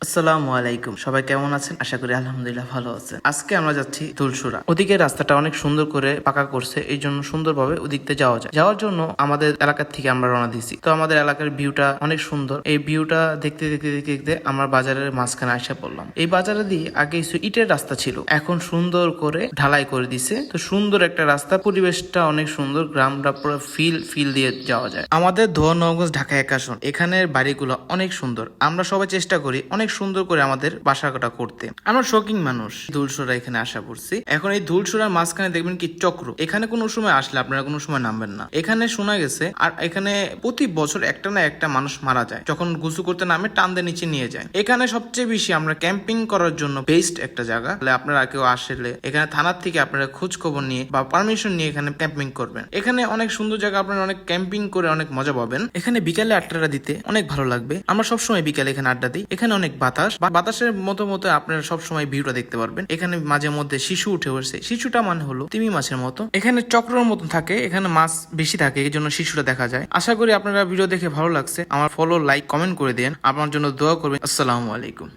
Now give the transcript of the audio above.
আসসালামু আলাইকুম, সবাই কেমন আছেন? আশা করি আলহামদুলিল্লাহ ভালো আছেন। আজকে আমরা যাচ্ছি ধুলসুরা। ওদিকে রাস্তাটা অনেক সুন্দর করে পাকা করছে, এই জন্য সুন্দরভাবে ওদিকতে যাওয়া যায়। যাওয়ার জন্য আমাদের এলাকার থেকে আমরা রওনা দিছি। তো আমাদের এলাকার ভিউটা অনেক সুন্দর। এই ভিউটা দেখতে দেখতে দেখতে দেখতে আমরা বাজারের মাঝখানে আসা পড়লাম। এই বাজারে দিয়ে আগে কিছু ইটের রাস্তা ছিল, এখন সুন্দর করে ঢালাই করে দিছে। তো সুন্দর একটা রাস্তা, পরিবেশটা অনেক সুন্দর, গ্রামটা পুরো ফিল দিয়ে যাওয়া যায়। আমাদের ধোয়ানগঞ্জ ঢাকা 1 আসন, এখানের বাড়িগুলো অনেক সুন্দর। আমরা সবাই চেষ্টা করি অনেক সুন্দর করে আমাদের বাসাটা করতে। আমরা শৌখিন মানুষ। ধুলসুরা এখানে আসা পড়ছি। এখন এই ধুলসুরার মাঝখানে দেখবেন কি চক্র, এখানে কোনো সময় আসলে আপনারা কোনো সময় নামবেন না। এখানে শোনা গেছে আর এখানে প্রতি বছর একটা না একটা মানুষ মারা যায় যখন গোসল করতে নামে, টান দিয়ে নিচে নিয়ে যায়। এখানে সবচেয়ে বেশি আমরা ক্যাম্পিং করার জন্য বেস্ট একটা জায়গা। আপনারা কেউ আসলে এখানে থানার থেকে আপনারা খোঁজ খবর নিয়ে বা পারমিশন নিয়ে এখানে ক্যাম্পিং করবেন। এখানে অনেক সুন্দর জায়গা, আপনারা অনেক ক্যাম্পিং করে অনেক মজা পাবেন। এখানে বিকালে আড্ডাটা দিতে অনেক ভালো লাগবে। আমরা সবসময় বিকালে এখানে আড্ডা দিই। এখানে অনেক বাতাসের মতো আপনারা সবসময় ভিউটা দেখতে পারবেন। এখানে মাঝে মধ্যে শিশু উঠে বসে। শিশুটা মানে হলো তিমি মাছের মতো, এখানে চক্রের মতো থাকে, এখানে মাছ বেশি থাকে, এই জন্য শিশুটা দেখা যায়। আশা করি আপনারা ভিডিও দেখে ভালো লাগছে। আমার ফলো, লাইক, কমেন্ট করে দেন। আমার জন্য দোয়া করবেন। আসসালামু আলাইকুম।